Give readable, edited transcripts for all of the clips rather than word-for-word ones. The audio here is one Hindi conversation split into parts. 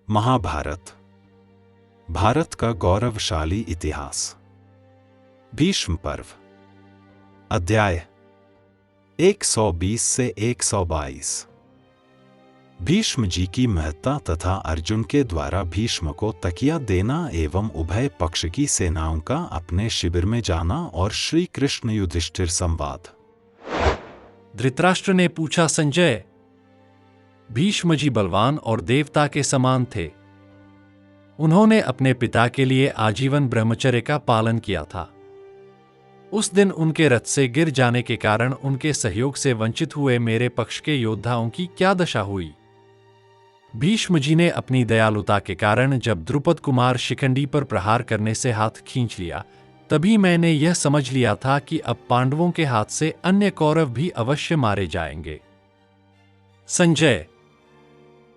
महाभारत, भारत का गौरवशाली इतिहास। भीष्म पर्व, अध्याय 120 से 122। भीष्म जी की महत्ता तथा अर्जुन के द्वारा भीष्म को तकिया देना एवं उभय पक्ष की सेनाओं का अपने शिविर में जाना और श्री कृष्ण युधिष्ठिर संवाद। धृतराष्ट्र ने पूछा, संजय, भीष्म जी बलवान और देवता के समान थे। उन्होंने अपने पिता के लिए आजीवन ब्रह्मचर्य का पालन किया था। उस दिन उनके रथ से गिर जाने के कारण उनके सहयोग से वंचित हुए मेरे पक्ष के योद्धाओं की क्या दशा हुई। भीष्म जी ने अपनी दयालुता के कारण जब द्रुपद कुमार शिखंडी पर प्रहार करने से हाथ खींच लिया, तभी मैंने यह समझ लिया था कि अब पांडवों के हाथ से अन्य कौरव भी अवश्य मारे जाएंगे। संजय,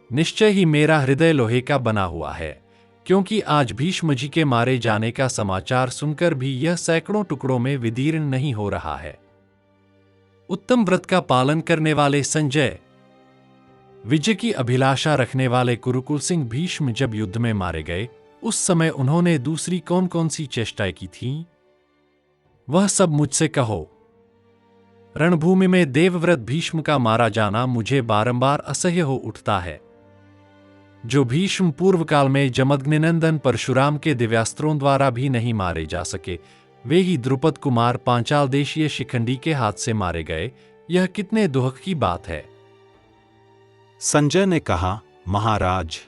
निश्चय ही मेरा हृदय लोहे का बना हुआ है, क्योंकि आज भीष्म जी के मारे जाने का समाचार सुनकर भी यह सैकड़ों टुकड़ों में विदीर्ण नहीं हो रहा है। उत्तम व्रत का पालन करने वाले संजय, विजय की अभिलाषा रखने वाले कुरुकुल सिंह भीष्म जब युद्ध में मारे गए, उस समय उन्होंने दूसरी कौन कौन सी चेष्टाएं की थीं? वह सब मुझसे कहो। रणभूमि में देवव्रत भीष्म का मारा जाना मुझे बारंबार असह्य हो उठता है। जो भीष्म पूर्व काल में जमदग्निनंदन परशुराम के दिव्यास्त्रों द्वारा भी नहीं मारे जा सके, वे ही द्रुपद कुमार पांचाल देशीय शिखंडी के हाथ से मारे गए। यह कितने दुख की बात है। संजय ने कहा, महाराज,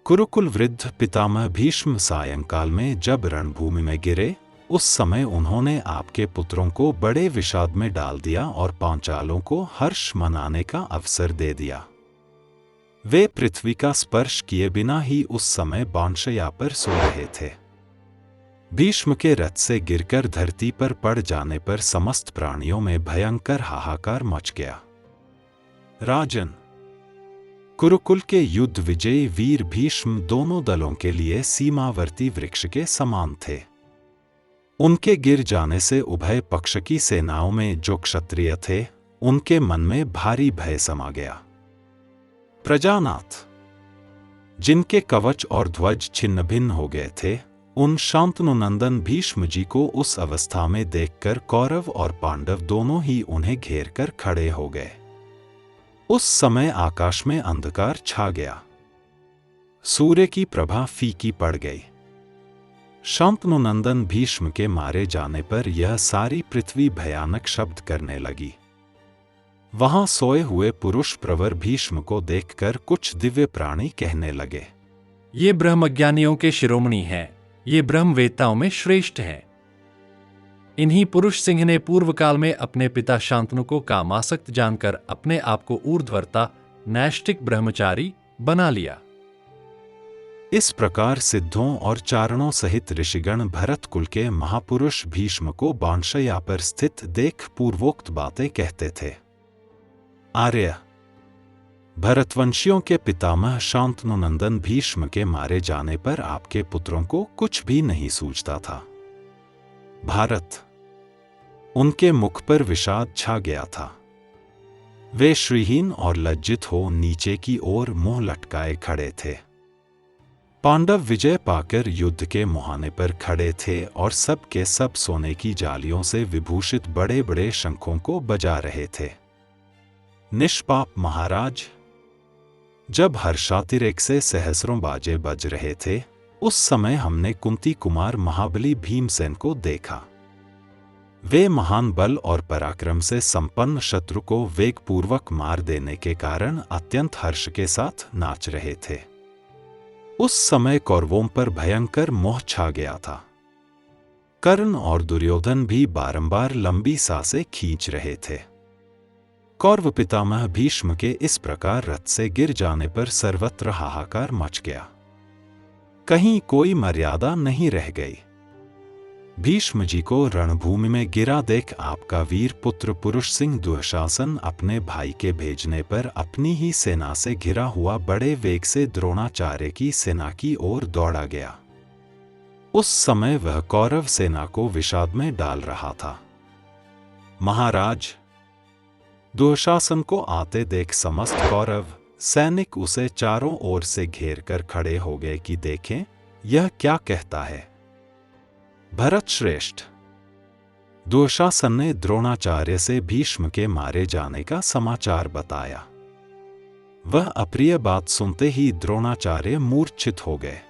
कुरुकुल वृद्ध पितामह भीष्म सायंकाल में जब रणभूमि में गिरे, उस समय उन्होंने आपके पुत्रों को बड़े विषाद में डाल दिया और पांचालों को हर्ष मनाने का अवसर दे दिया। वे पृथ्वी का स्पर्श किए बिना ही उस समय बाणशैया पर सो रहे थे। भीष्म के रथ से गिरकर धरती पर पड़ जाने पर समस्त प्राणियों में भयंकर हाहाकार मच गया। राजन, कुरुकुल के युद्ध विजयी वीर भीष्म दोनों दलों के लिए सीमावर्ती वृक्ष के समान थे। उनके गिर जाने से उभय पक्ष की सेनाओं में जो क्षत्रिय थे, उनके मन में भारी भय समा गया। प्रजानाथ, जिनके कवच और ध्वज छिन्न भिन्न हो गए थे, उन शांतनुनंदन भीष्म जी को उस अवस्था में देखकर कौरव और पांडव दोनों ही उन्हें घेर कर खड़े हो गए। उस समय आकाश में अंधकार छा गया। सूर्य की प्रभा फीकी पड़ गई। शांतनुनंदन भीष्म के मारे जाने पर यह सारी पृथ्वी भयानक शब्द करने लगी। वहां सोए हुए पुरुष प्रवर भीष्म को देखकर कुछ दिव्य प्राणी कहने लगे, ये ब्रह्मज्ञानियों के शिरोमणि हैं, ये ब्रह्मवेत्ताओं में श्रेष्ठ हैं। इन्हीं पुरुष सिंह ने पूर्व काल में अपने पिता शांतनु को कामासक्त जानकर अपने आप को ऊर्ध्वरता नैष्ठिक ब्रह्मचारी बना लिया। इस प्रकार सिद्धों और चारणों सहित ऋषिगण भरत कुल के महापुरुष भीष्म को बाणशैया पर स्थित देख पूर्वोक्त बातें कहते थे। आर्य, भरतवंशियों के पितामह शांतनुनंदन भीष्म के मारे जाने पर आपके पुत्रों को कुछ भी नहीं सूझता था। भारत, उनके मुख पर विषाद छा गया था। वे श्रीहीन और लज्जित हो नीचे की ओर मुंह लटकाए खड़े थे। पांडव विजय पाकर युद्ध के मुहाने पर खड़े थे और सब के सब सोने की जालियों से विभूषित बड़े बड़े शंखों को बजा रहे थे। निष्पाप महाराज, जब हर्षातिरेक से सहस्रों बाजे बज रहे थे, उस समय हमने कुंती कुमार महाबली भीमसेन को देखा। वे महान बल और पराक्रम से संपन्न शत्रु को वेगपूर्वक मार देने के कारण अत्यंत हर्ष के साथ नाच रहे थे। उस समय कौरवों पर भयंकर मोह छा गया था। कर्ण और दुर्योधन भी बारंबार लंबी सांसें खींच रहे थे। कौरव पितामह भीष्म के इस प्रकार रथ से गिर जाने पर सर्वत्र हाहाकार मच गया। कहीं कोई मर्यादा नहीं रह गई। भीष्म जी को रणभूमि में गिरा देख आपका वीर पुत्र पुरुष सिंह दुःशासन अपने भाई के भेजने पर अपनी ही सेना से घिरा हुआ बड़े वेग से द्रोणाचार्य की सेना की ओर दौड़ा गया। उस समय वह कौरव सेना को विषाद में डाल रहा था। महाराज, दुःशासन को आते देख समस्त कौरव सैनिक उसे चारों ओर से घेर कर खड़े हो गए कि देखें यह क्या कहता है। भरत श्रेष्ठ। दुशासन ने द्रोणाचार्य से भीष्म के मारे जाने का समाचार बताया। वह अप्रिय बात सुनते ही द्रोणाचार्य मूर्छित हो गए।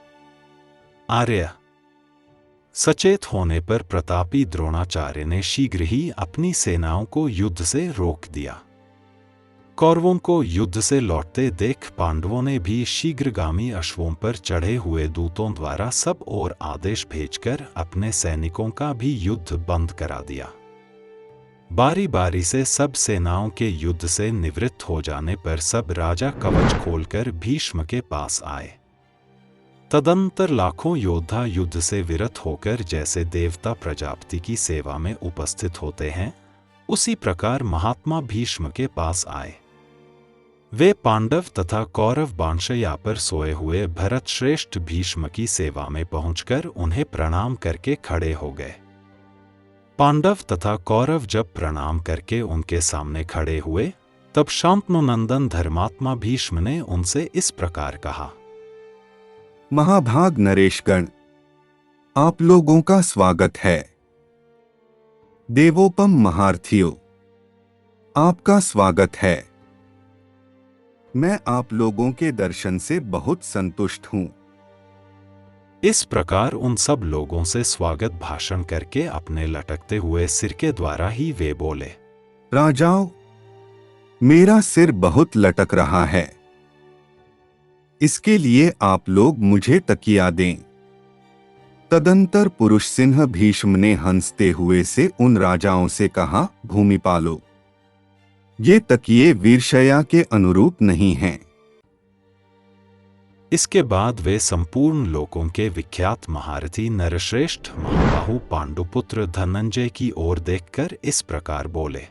आर्य। सचेत होने पर प्रतापी द्रोणाचार्य ने शीघ्र ही अपनी सेनाओं को युद्ध से रोक दिया। कौरवों को युद्ध से लौटते देख पांडवों ने भी शीघ्रगामी अश्वों पर चढ़े हुए दूतों द्वारा सब ओर आदेश भेजकर अपने सैनिकों का भी युद्ध बंद करा दिया। बारी बारी से सब सेनाओं के युद्ध से निवृत्त हो जाने पर सब राजा कवच खोलकर भीष्म के पास आए। तदंतर लाखों योद्धा युद्ध से विरत होकर जैसे देवता प्रजापति की सेवा में उपस्थित होते हैं, उसी प्रकार महात्मा भीष्म के पास आए। वे पांडव तथा कौरव बाणशैया पर सोए हुए भरत श्रेष्ठ भीष्म की सेवा में पहुंचकर उन्हें प्रणाम करके खड़े हो गए। पांडव तथा कौरव जब प्रणाम करके उनके सामने खड़े हुए, तब शांतनुनंदन धर्मात्मा भीष्म ने उनसे इस प्रकार कहा। महाभाग नरेशगण, आप लोगों का स्वागत है। देवोपम महारथियों, आपका स्वागत है। मैं आप लोगों के दर्शन से बहुत संतुष्ट हूं। इस प्रकार उन सब लोगों से स्वागत भाषण करके अपने लटकते हुए सिर के द्वारा ही वे बोले। राजाओं, मेरा सिर बहुत लटक रहा है। इसके लिए आप लोग मुझे तकिया दें। तदंतर पुरुष सिंह भीष्म ने हंसते हुए से उन राजाओं से कहा, भूमिपालो, ये तकिए वीरशैया के अनुरूप नहीं हैं। इसके बाद वे संपूर्ण लोकों के विख्यात महारथी नरश्रेष्ठ महाबाहु पांडुपुत्र धनंजय की ओर देखकर इस प्रकार बोले।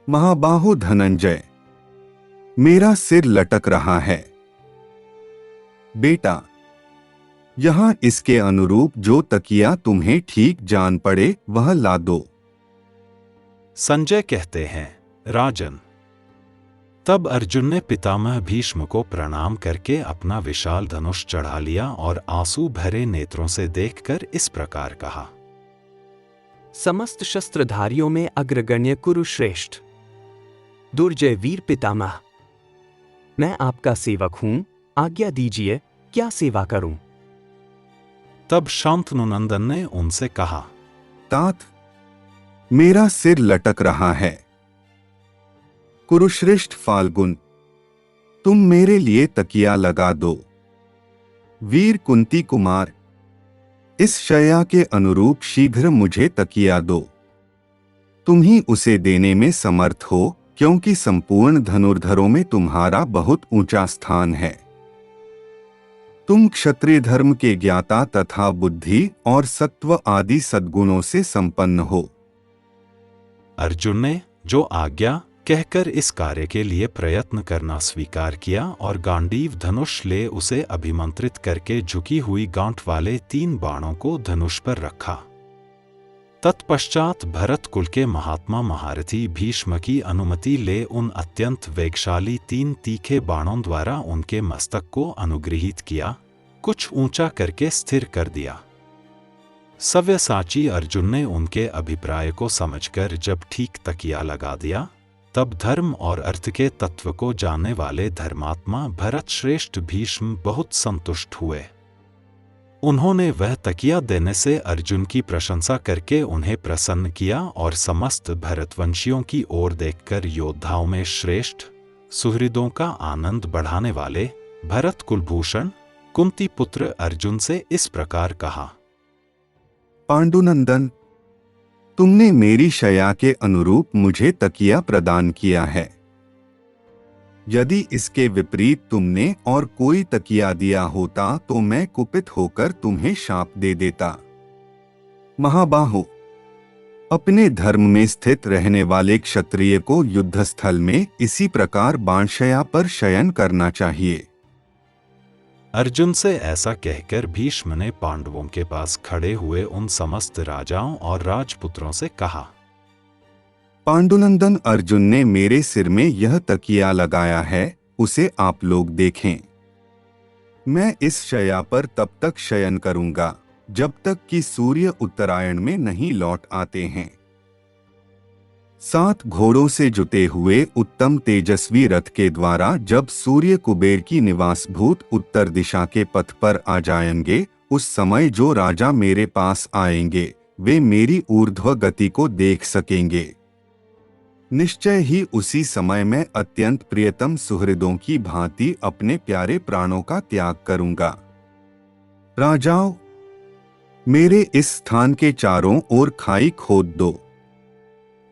महाबाहु धनंजय, मेरा सिर लटक रहा है। बेटा, यहां इसके अनुरूप जो तकिया तुम्हें ठीक जान पड़े वह ला दो। संजय कहते हैं, राजन। तब अर्जुन ने पितामह भीष्म को प्रणाम करके अपना विशाल धनुष चढ़ा लिया और आंसू भरे नेत्रों से देखकर इस प्रकार कहा। समस्त शस्त्रधारियों में अग्रगण्य कुरुश्रेष्ठ, दुर्जय वीर पितामह, मैं आपका सेवक हूं, आज्ञा दीजिए, क्या सेवा करूं? तब शांतनुनंदन ने उनसे कहा, तात, मेरा सिर लटक रहा है। कुरुश्रेष्ठ फाल्गुन, तुम मेरे लिए तकिया लगा दो। वीर कुंती कुमार, इस शैया के अनुरूप शीघ्र मुझे तकिया दो। तुम ही उसे देने में समर्थ हो, क्योंकि संपूर्ण धनुर्धरों में तुम्हारा बहुत ऊंचा स्थान है। तुम क्षत्रिय धर्म के ज्ञाता तथा बुद्धि और सत्व आदि सद्गुणों से संपन्न हो। अर्जुन ने जो आज्ञा कहकर इस कार्य के लिए प्रयत्न करना स्वीकार किया और गांडीव धनुष ले उसे अभिमंत्रित करके झुकी हुई गांठ वाले 3 बाणों को धनुष पर रखा। तत्पश्चात भरत कुल के महात्मा महारथी भीष्म की अनुमति ले उन अत्यंत वेगशाली 3 तीखे बाणों द्वारा उनके मस्तक को अनुगृहीत किया, कुछ ऊंचा करके स्थिर कर दिया। सव्यसाची अर्जुन ने उनके अभिप्राय को समझकर जब ठीक तकिया लगा दिया, तब धर्म और अर्थ के तत्व को जानने वाले धर्मात्मा भरत श्रेष्ठ भीष्म बहुत संतुष्ट हुए। उन्होंने वह तकिया देने से अर्जुन की प्रशंसा करके उन्हें प्रसन्न किया और समस्त भरतवंशियों की ओर देखकर योद्धाओं में श्रेष्ठ, सुहृदों का आनंद बढ़ाने वाले भरत कुलभूषण कुंती पुत्र अर्जुन से इस प्रकार कहा। पांडुनंदन, तुमने मेरी शैया के अनुरूप मुझे तकिया प्रदान किया है। यदि इसके विपरीत तुमने और कोई तकिया दिया होता तो मैं कुपित होकर तुम्हें शाप दे देता। महाबाहु, अपने धर्म में स्थित रहने वाले क्षत्रिय को युद्धस्थल में इसी प्रकार बाणशैया पर शयन करना चाहिए। अर्जुन से ऐसा कहकर भीष्म ने पांडवों के पास खड़े हुए उन समस्त राजाओं और राजपुत्रों से कहा। पांडुनंदन, अर्जुन ने मेरे सिर में यह तकिया लगाया है, उसे आप लोग देखें। मैं इस शैया पर तब तक शयन करूंगा जब तक कि सूर्य उत्तरायण में नहीं लौट आते हैं। 7 घोड़ों से जुते हुए उत्तम तेजस्वी रथ के द्वारा जब सूर्य कुबेर की निवासभूत उत्तर दिशा के पथ पर आ जाएंगे, उस समय जो राजा मेरे पास आएंगे वे मेरी ऊर्ध्व गति को देख सकेंगे। निश्चय ही उसी समय मैं अत्यंत प्रियतम सुहृदों की भांति अपने प्यारे प्राणों का त्याग करूंगा। राजाओं, मेरे इस स्थान के चारों ओर खाई खोद दो।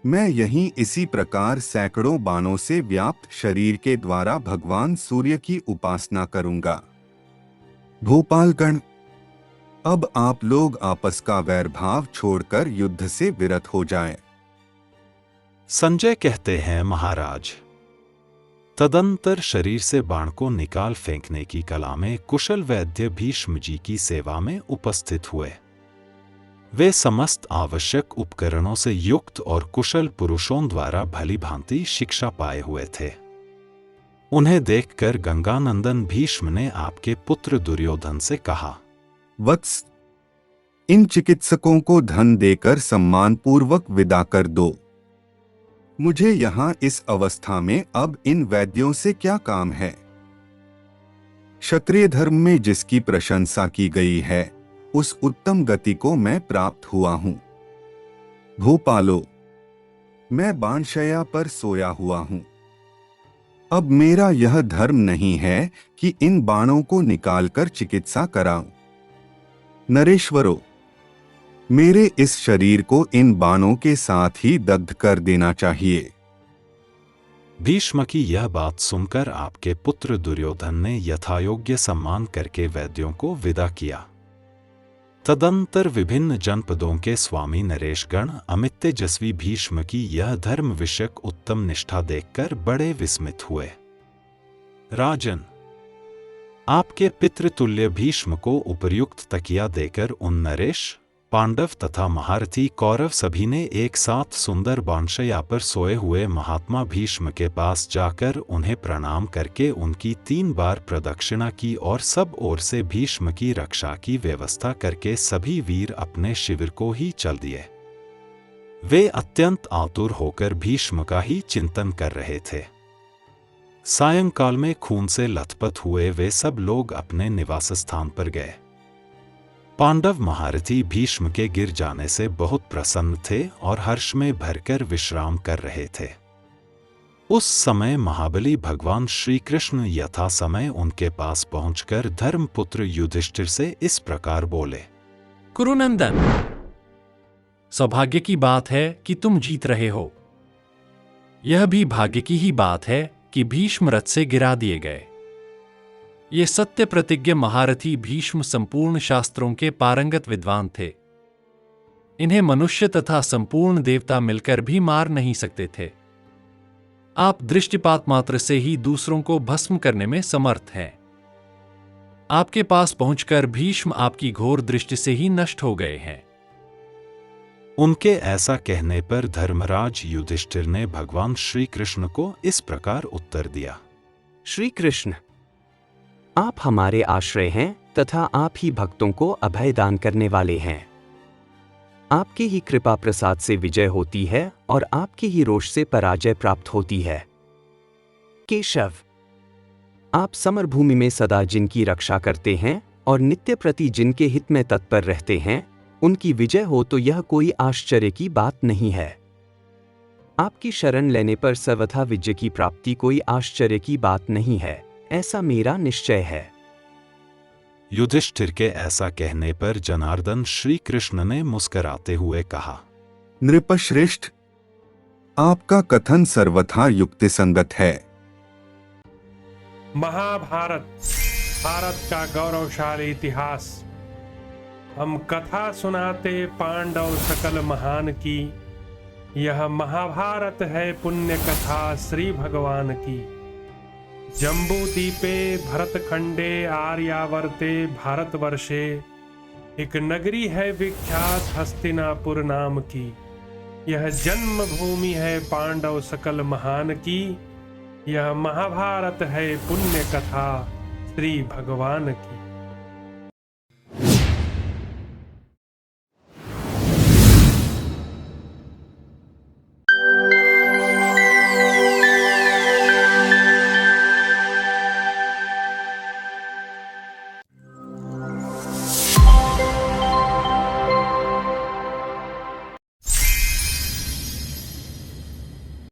मैं यहीं इसी प्रकार सैकड़ों बाणों से व्याप्त शरीर के द्वारा भगवान सूर्य की उपासना करूंगा। भोपालगण, अब आप लोग आपस का वैरभाव छोड़कर युद्ध से विरत हो जाएं। संजय कहते हैं, महाराज। तदंतर शरीर से बाण को निकाल फेंकने की कला में कुशल वैद्य भीष्म जी की सेवा में उपस्थित हुए। वे समस्त आवश्यक उपकरणों से युक्त और कुशल पुरुषों द्वारा भली भांति शिक्षा पाए हुए थे। उन्हें देखकर गंगानंदन भीष्म ने आपके पुत्र दुर्योधन से कहा, वत्स, इन चिकित्सकों को धन देकर सम्मानपूर्वक विदा कर दो। मुझे यहाँ इस अवस्था में अब इन वैद्यों से क्या काम है। क्षत्रिय धर्म में जिसकी प्रशंसा की गई है उस उत्तम गति को मैं प्राप्त हुआ हूँ। भोपालो, मैं बाणशैया पर सोया हुआ हूँ। अब मेरा यह धर्म नहीं है कि इन बाणों को निकालकर चिकित्सा कराऊं। नरेश्वरों, मेरे इस शरीर को इन बाणों के साथ ही दग्ध कर देना चाहिए। भीष्म की यह बात सुनकर आपके पुत्र दुर्योधन ने यथायोग्य सम्मान करके वैद्यों को विदा किया। तदंतर विभिन्न जनपदों के स्वामी नरेशगण अमित तेजस्वी भीष्म की यह धर्म विषयक उत्तम निष्ठा देखकर बड़े विस्मित हुए। राजन, आपके पितृतुल्य भीष्म को उपर्युक्त तकिया देकर उन नरेश, पांडव तथा महारथी कौरव सभी ने एक साथ सुंदर बाणशैया पर सोए हुए महात्मा भीष्म के पास जाकर उन्हें प्रणाम करके उनकी 3 बार प्रदक्षिणा की और सब ओर से भीष्म की रक्षा की व्यवस्था करके सभी वीर अपने शिविर को ही चल दिए। वे अत्यंत आतुर होकर भीष्म का ही चिंतन कर रहे थे। सायंकाल में खून से लथपथ हुए वे सब लोग अपने निवास स्थान पर गए। पांडव महारथी भीष्म के गिर जाने से बहुत प्रसन्न थे और हर्ष में भरकर विश्राम कर रहे थे। उस समय महाबली भगवान श्री कृष्ण यथा समय उनके पास पहुंचकर धर्मपुत्र युधिष्ठिर से इस प्रकार बोले, कुरुनंदन, सौभाग्य की बात है कि तुम जीत रहे हो। यह भी भाग्य की ही बात है कि भीष्म रथ से गिरा दिए गए। ये सत्य प्रतिज्ञ महारथी भीष्म संपूर्ण शास्त्रों के पारंगत विद्वान थे। इन्हें मनुष्य तथा संपूर्ण देवता मिलकर भी मार नहीं सकते थे। आप दृष्टिपात मात्र से ही दूसरों को भस्म करने में समर्थ हैं। आपके पास पहुंचकर भीष्म आपकी घोर दृष्टि से ही नष्ट हो गए हैं। उनके ऐसा कहने पर धर्मराज युधिष्ठिर ने भगवान श्री कृष्ण को इस प्रकार उत्तर दिया, श्री कृष्ण, आप हमारे आश्रय हैं तथा आप ही भक्तों को अभय दान करने वाले हैं। आपकी ही कृपा प्रसाद से विजय होती है और आपके ही रोष से पराजय प्राप्त होती है। केशव, आप समरभूमि में सदा जिनकी रक्षा करते हैं और नित्य प्रति जिनके हित में तत्पर रहते हैं, उनकी विजय हो तो यह कोई आश्चर्य की बात नहीं है। आपकी शरण लेने पर सर्वथा विजय की प्राप्ति कोई आश्चर्य की बात नहीं है, ऐसा मेरा निश्चय है। युधिष्ठिर के ऐसा कहने पर जनार्दन श्री कृष्ण ने मुस्कुराते हुए कहा, नृपश्रेष्ठ, आपका कथन सर्वथा युक्तिसंगत है। महाभारत भारत का गौरवशाली इतिहास। हम कथा सुनाते पांडव सकल महान की। यह महाभारत है पुण्य कथा श्री भगवान की। जम्बूदीपे भरतखंडे आर्यावर्ते भारतवर्षे एक नगरी है विख्यात हस्तिनापुर नाम की। यह जन्मभूमि है पांडव सकल महान की। यह महाभारत है पुण्य कथा श्री भगवान की।